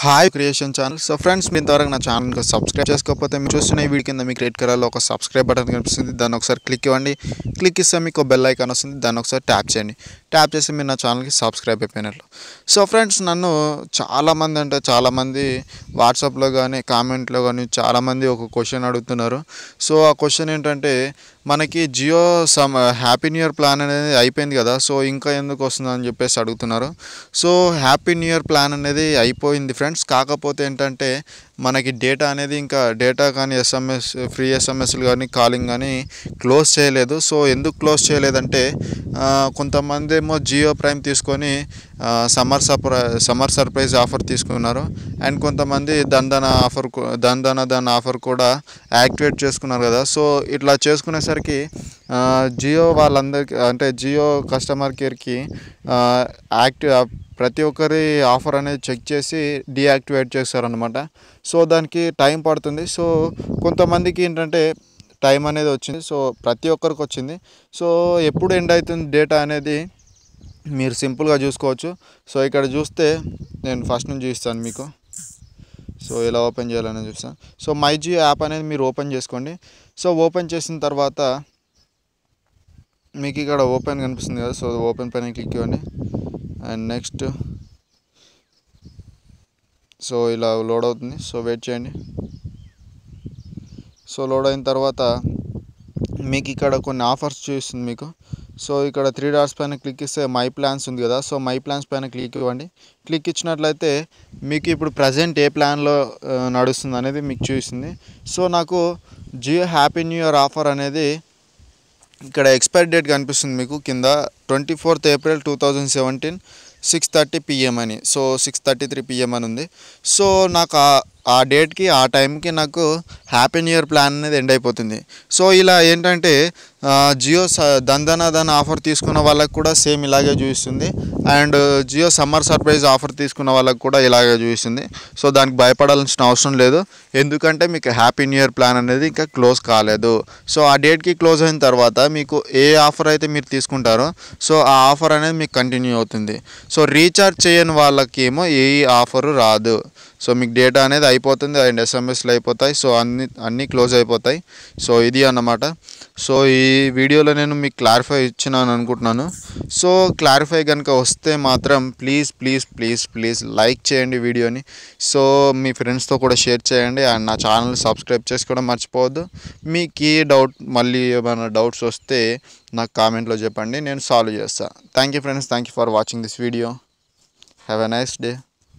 Hi creation channel. So friends, మీ ఇంతవరకు నా ఛానల్కి సబ్స్క్రైబ్ చేసుకోకపోతే మీరు చూస్తున్న ఈ వీడియో కింద మీకు రెడ్ కలర్లో ఒక సబ్స్క్రైబ్ బటన్ కనిపిస్తుంది. దాన్ని ఒకసారి క్లిక్ ఇవ్వండి. క్లిక్ ఇస్తే మీకు బెల్ ఐకాన్ వస్తుంది. దాన్ని ఒకసారి ట్యాప్ చేయండి. ట్యాప్ చేసి మీరు నా ఛానల్కి సబ్స్క్రైబ్ అయిపోయినట్లు. సో ఫ్రెండ్స్, నన్ను చాలామంది వాట్సాప్లో కానీ కామెంట్లో కానీ చాలామంది ఒక క్వశ్చన్ అడుగుతున్నారు. సో ఆ క్వశ్చన్ ఏంటంటే, మనకి Jio happy new year plan అనేది అయిపోయింది కదా, సో ఇంకా ఎందుకు వస్తుందని చెప్పేసి అడుగుతున్నారు. So happy new year plan అనేది అయిపోయింది ఫ్రెండ్స్. కాకపోతే ఏంటంటే, మనకి డేటా అనేది ఇంకా డేటా కానీ ఫ్రీ ఎస్ఎంఎస్లు కానీ కాలింగ్ కానీ క్లోజ్ చేయలేదు. సో ఎందుకు క్లోజ్ చేయలేదంటే, కొంతమంది ఏమో జియో ప్రైమ్ తీసుకొని సమ్మర్ సర్ప్రైజ్ ఆఫర్ తీసుకున్నారు. అండ్ కొంతమంది దాని ఆఫర్ కూడా యాక్టివేట్ చేసుకున్నారు కదా. సో ఇట్లా చేసుకునేసరికి జియో వాళ్ళందరికీ, అంటే జియో కస్టమర్ కేర్కి ప్రతి ఒక్కరి ఆఫర్ అనేది చెక్ చేసి డీయాక్టివేట్ చేస్తారనమాట. సో దానికి టైం పడుతుంది. సో కొంతమందికి ఏంటంటే టైం అనేది వచ్చింది. సో ప్రతి ఒక్కరికి వచ్చింది. సో ఎప్పుడు ఎండ్ అవుతుంది డేటా అనేది మీరు సింపుల్గా చూసుకోవచ్చు. సో ఇక్కడ చూస్తే నేను ఫస్ట్ నుంచి చూస్తాను మీకు. సో ఎలా ఓపెన్ చేయాలని చూస్తాను. సో మై జియో యాప్ అనేది మీరు ఓపెన్ చేసుకోండి. సో ఓపెన్ చేసిన తర్వాత మీకు ఇక్కడ ఓపెన్ కనిపిస్తుంది కదా. సో ఓపెన్ పైన క్లిక్ ఇవ్వండి. అండ్ నెక్స్ట్ సో ఇలా లోడ్ అవుతుంది. సో వెయిట్ చేయండి. సో లోడ్ అయిన తర్వాత మీకు ఇక్కడ కొన్ని ఆఫర్స్ చూపిస్తుంది మీకు. సో ఇక్కడ 3 డాట్స్ పైన క్లిక్ ఇస్తే మై ప్లాన్స్ ఉంది కదా. సో మై ప్లాన్స్ పైన క్లిక్ ఇవ్వండి. క్లిక్ ఇచ్చినట్లయితే మీకు ఇప్పుడు ప్రజెంట్ ఏ ప్లాన్లో నడుస్తుంది అనేది మీకు చూపిస్తుంది. సో నాకు Jio happy new year offer అనేది ఇక్కడ ఎక్స్పైరీ డేట్ కనిపిస్తుంది మీకు కింద 24th April 2017 6:30 PM అని. సో 6:33 PM అని ఉంది. సో నాకు ఆ డేట్కి ఆ టైంకి నాకు హ్యాపీ న్యూ ఇయర్ ప్లాన్ అనేది ఎండ్ అయిపోతుంది. సో ఇలా ఏంటంటే జియో దందన ఆఫర్ తీసుకున్న వాళ్ళకి కూడా సేమ్ ఇలాగే చూపిస్తుంది. And Jio summer surprise offer తీసుకున్న వాళ్ళకి కూడా ఇలాగే చూపిస్తుంది. సో దానికి భయపడాల్సిన అవసరం లేదు. ఎందుకంటే మీకు హ్యాపీ న్యూ ఇయర్ ప్లాన్ అనేది ఇంకా క్లోజ్ కాలేదు. సో ఆ డేట్కి క్లోజ్ అయిన తర్వాత మీకు ఏ ఆఫర్ అయితే మీరు తీసుకుంటారో సో ఆ ఆఫర్ అనేది మీకు కంటిన్యూ అవుతుంది. సో రీఛార్జ్ చేయని వాళ్ళకి ఏమో ఏ ఆఫరు రాదు. సో మీకు డేటా అనేది అయిపోతుంది అండ్ ఎస్ఎంఎస్లు అయిపోతాయి. సో అన్నీ క్లోజ్ అయిపోతాయి. సో ఇది అన్నమాట. సో ఈ వీడియోలో నేను మీకు క్లారిఫై ఇచ్చినాను అనుకుంటున్నాను. సో క్లారిఫై కనుక వస్తే మాత్రం ప్లీజ్ లైక్ చేయండి వీడియోని. సో మీ ఫ్రెండ్స్తో కూడా షేర్ చేయండి. అండ్ నా ఛానల్ సబ్స్క్రైబ్ చేసుకోవడం మర్చిపోవద్దు. మీకు ఈ డౌట్ మళ్ళీ ఏమైనా డౌట్స్ వస్తే నాకు కామెంట్లో చెప్పండి, నేను సాల్వ్ చేస్తాను. Thank you friends. Thank you for watching this video. Have a nice day.